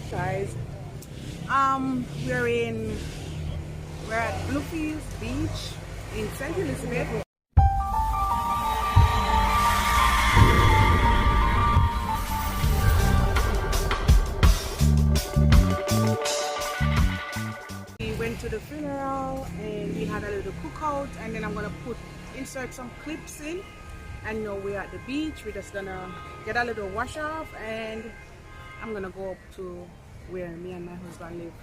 guys. We're at Bluefields Beach in St. Elizabeth. We went to the funeral and we had a little cookout, and then I'm gonna insert some clips in. And we're at the beach. We're just gonna get a little wash off, and I'm gonna go up to where me and my husband live,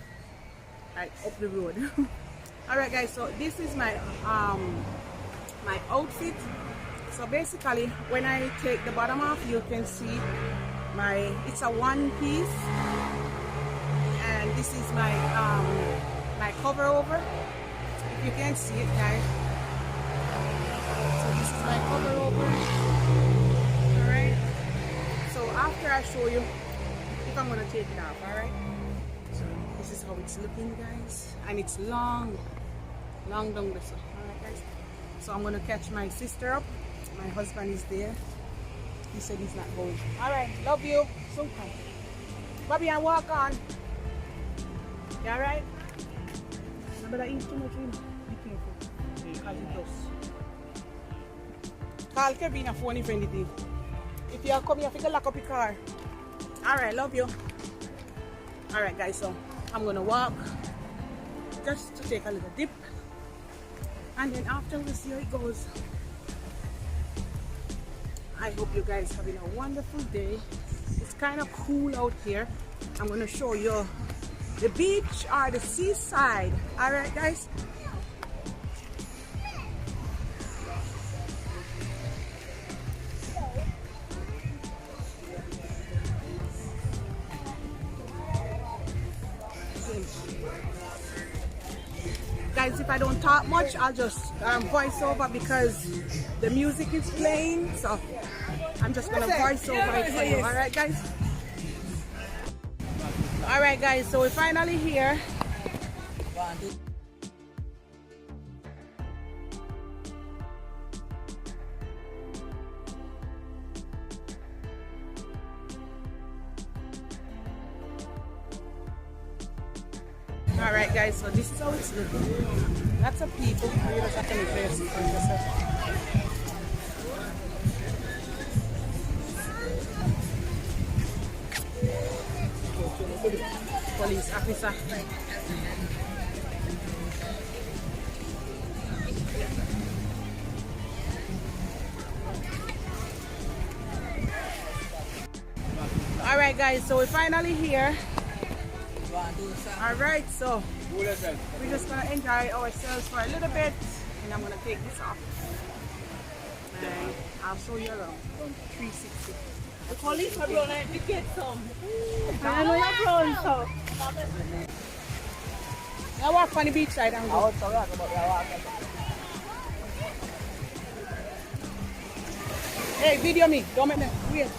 like up the road. All right, guys. So this is my my outfit. So basically, when I take the bottom off, you can see it's a one piece, and this is my my cover over. If you can see it, guys. So this is my cover over. Alright. So after I show you if I'm gonna take it off, alright? So this is how it's looking, guys. And it's long down the sun. Alright, guys. So I'm gonna catch my sister up. My husband is there. He said he's not going. Alright, love you. So come. Bobby, I walk on. You alright? I better eat too much, be careful. Because it does. Call Kevin a phone if anything. If you come here, you can lock up your car. Alright, love you. Alright, guys, so I'm gonna walk just to take a little dip, and then after we see how it goes. I hope you guys having a wonderful day. It's kind of cool out here. I'm gonna show you the beach or the seaside. Alright, guys. Guys, if I don't talk much, I'll just voice over because the music is playing. So I'm just gonna voice over it for you. Alright, guys. Alright, guys, so we're finally here. Alright, guys, so this is how it's looking. Lots of people. You just have to make this for yourself. Police officer. Alright, guys, so we're finally here. Alright, so we're just gonna enjoy ourselves for a little bit, and I'm gonna take this off and I'll show you around 360. The police are running to get some. I know you're running, so. I walk on the beach side and go. Hey, video me. Don't make me weird.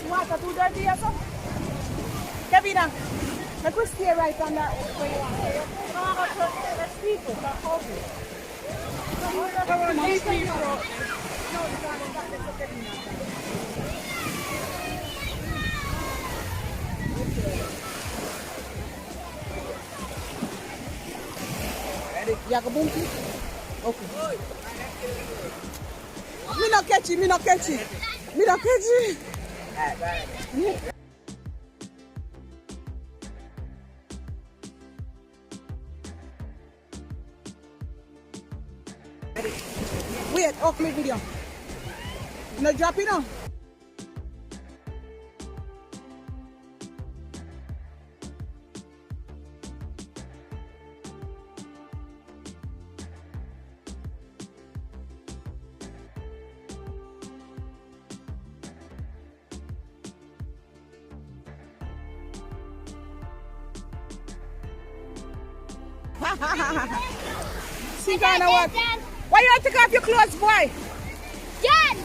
Water too dirty or something? Kevin, let me stay right on that where you want. Let's speak it, that's okay. Yeah, go boom. Okay. Me not catch it, me not catch it. Me not catch it. Wait, off my video. You not drop it on. See, kind of what? Why you have to take off your clothes, boy? Dad!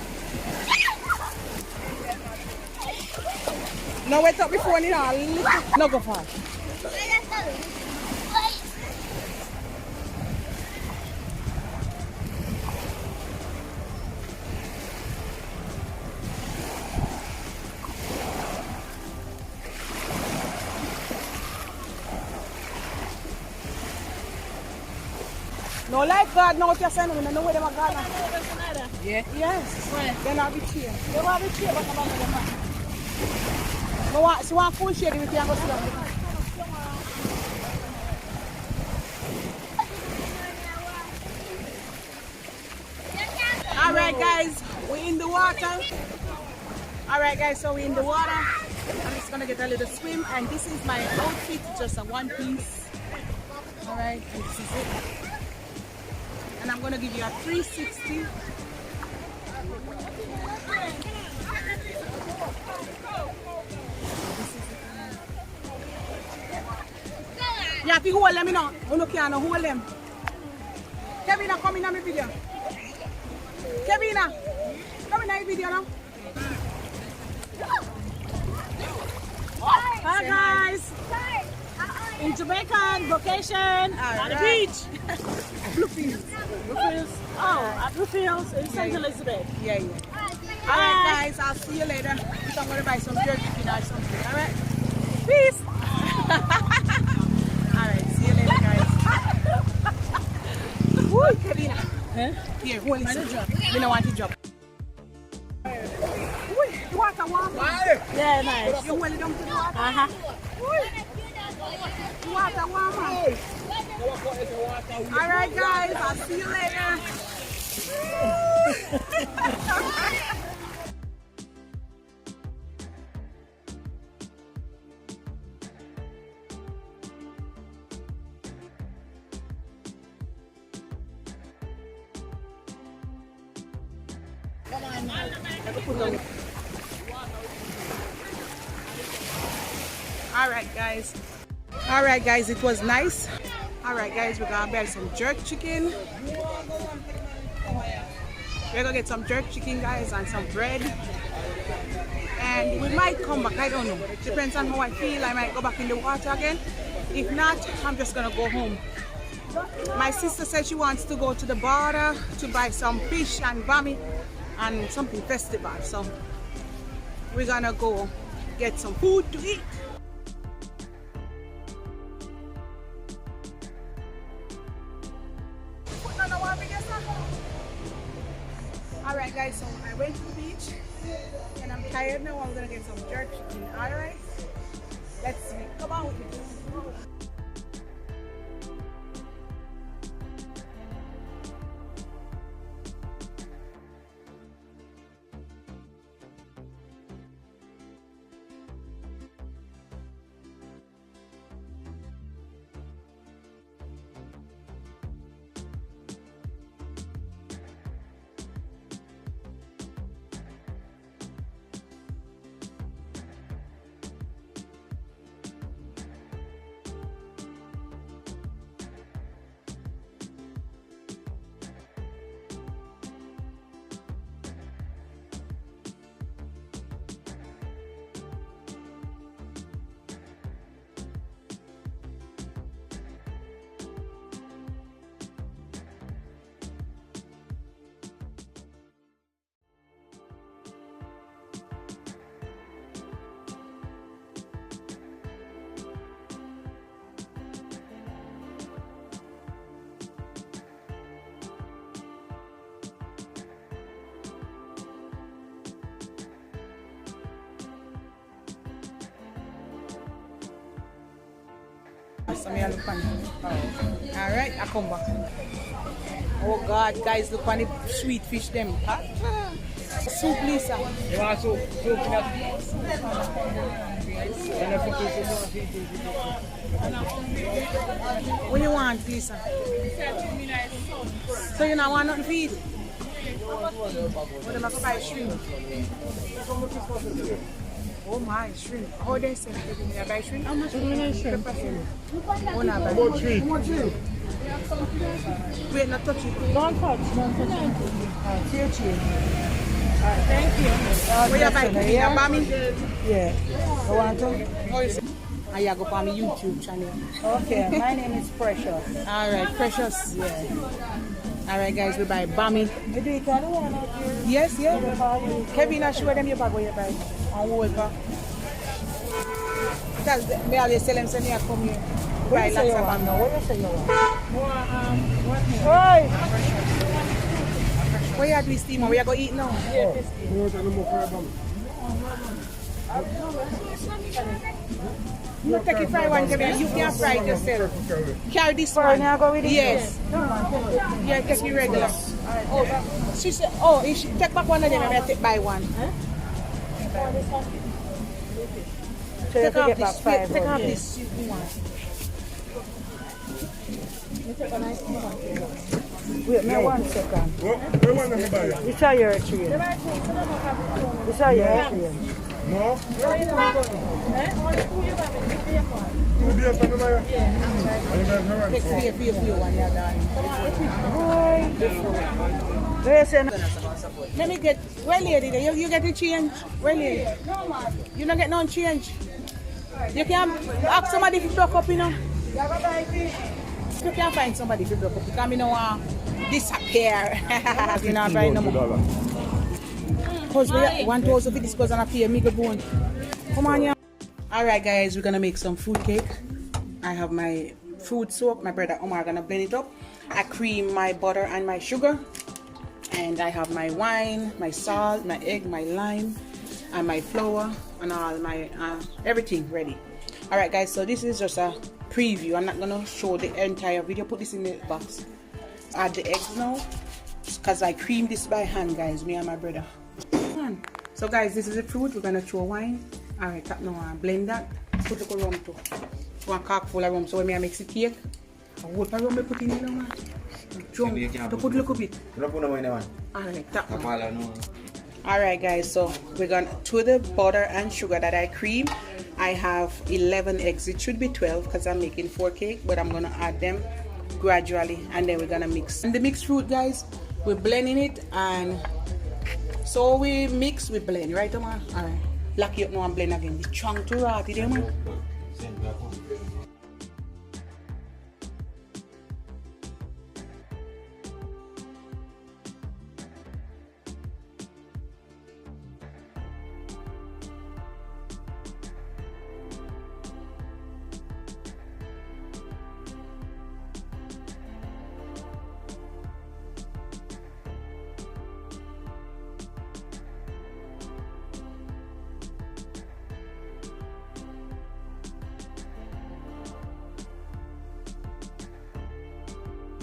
No, wait up before you know. No, go far. No, like God, no, what you're saying, I know where them are going. Yeah? Yes. Where? They're not be cheer. They want to cheer, but I'm not going to. No, what? So, one full shade, we can go sit down. Alright, guys, we're in the water. Alright, guys, so we're in the water. I'm just gonna get a little swim, and this is my outfit, just a one piece. Alright, this is it. And I'm gonna give you a 360. Yeah, if you hold them, you know, you can't hold them. Kevin, come in my video. Kevin, come in my video now. Hi guys! In Jamaican vacation at the beach. Bluefields. Bluefields. Oh, at Bluefields in St. Elizabeth. Yeah, yeah. Alright guys, I'll see you later. I'm going to buy some jerky or something. Alright? Peace! Alright, see you later guys. Woo, Kevina. Huh? Here, hold it. We don't want to drop. The water warm. Yeah, nice. You hold it down to the water. Uh-huh. The water warm. Alright guys, I'll see you later. Alright guys, it was nice. Alright guys, we're gonna buy some jerk chicken. We're gonna get some jerk chicken guys and some bread. And we might come back, I don't know. Depends on how I feel. I might go back in the water again. If not, I'm just gonna go home. My sister said she wants to go to the Barder to buy some fish and Bammy and something festival. So we're gonna go get some food to eat. Alright guys, so I went to the beach and I'm tired now. I'm gonna get some jerk chicken. Alright? Let's see. Come on with me. Alright, I come back. Oh God, guys, look on the sweet fish them. Soup, Lisa. You want soup? Soup, What you want, Lisa? So you don't want nothing to feed? What am I going to buy? Shrimp? Oh my, shrimp. How they say? I buy shrimp? How much do you buy shrimp? Oh, no, About three. Wait, not touch it. Don't touch. See you, Chief. Thank you. Where you buy it? Yeah. Bammy? Yeah. You want to? Oh, you see? I go for my YouTube channel. Okay, my name is Precious. Alright, Precious. Yeah. Alright, guys, we buy Bammy. You do it on the one out here? Yes, yeah. Kevin, I show them your bag where you buy. On hold back. Because me always tell them, say me I come here. What Buy you say lots you of want Bammy. now? What you say you want? Oi! Where you at with steamer? Where you go eat now? You take it fry one, Kevin. You can fry it yourself. Carry this Fry one. now go with it? Yes. Yeah, take it regular. Oh, she said, oh, if she take back one of them, I take by one. So you Take have to off get back this, five. take off rounds. this one. Wait, me 1 second. Where want to buy it? This is your train. This is your train. No? You be a fan of mine? Take three for you one, you're done. Where you say? Let me get, well lady, you get the change? Well lady. You don't get no change. You can ask somebody to block up, you know. You can find somebody to block up. Because you know disappear. You know, right no more. Because we want to also be this person up here, make a bone. Come on, yeah. Alright guys, we're gonna make some fruit cake. I have my fruit soak, my brother Omar gonna blend it up. I cream my butter and my sugar. And I have my wine, my salt, my egg, my lime, and my flour, and all my everything ready. Alright guys, so this is just a preview. I'm not gonna show the entire video. Put this in the box. Add the eggs now, because I cream this by hand, guys, me and my brother. So guys, this is the fruit. We're gonna throw wine. Alright, tap now, blend that. Put the rum too. One cup full of rum. So when I mix the cake, I will put rum put in it now. Jump to put a little bit. Alright, tap now. Alright guys, so we're gonna throw the butter and sugar that I cream. I have 11 eggs. It should be 12 because I'm making 4 cake, but I'm gonna add them gradually, and then we're gonna mix. And the mixed fruit, guys, we're blending it, and so we mix, we blend, right, Omar? Alright, lock it up now and blend again. The chunk to rot, you man.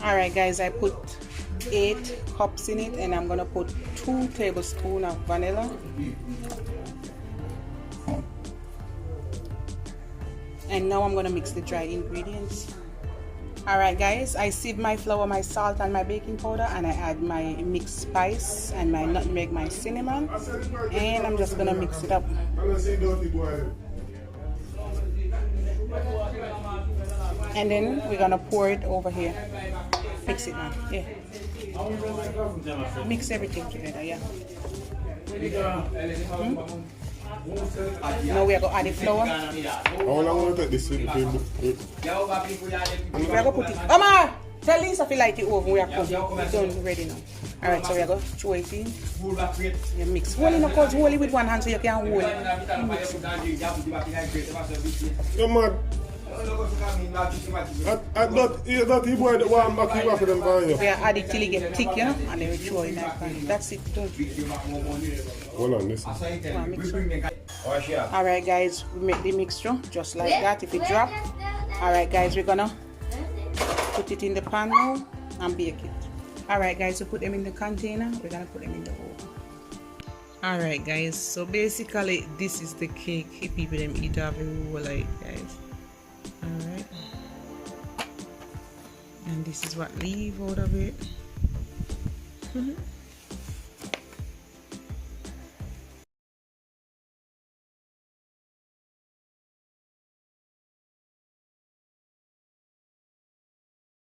Alright guys, I put 8 cups in it, and I'm gonna put 2 tablespoons of vanilla. And now I'm gonna mix the dry ingredients. Alright guys, I sieve my flour, my salt, and my baking powder, and I add my mixed spice and my nutmeg, my cinnamon, and I'm just gonna mix it up. And then we're gonna pour it over here. Mix it now, yeah. Mix everything together, yeah. Now we are going to add the flour. How long will it take this? We are going to put it. Omar! Tell Lisa if you light it over. We are cooking. It's done ready now. Alright, so we are going to throw it in. You mix. Hold it, because hold it with one hand so you can hold it. Mix it. You're mad. I thought he boy that one back here for them by you. We are add it till it get thick, you know, and then we throw it like that. That's it, done. Hold on, listen. Alright guys, we make the mixture just like that. If it drop, alright guys, we're gonna put it in the pan now and bake it. Alright guys, we put them in the container. We're gonna put them in the oven. Alright guys, so basically this is the cake if people them eat every like, guys. Alright, and this is what leave out of it.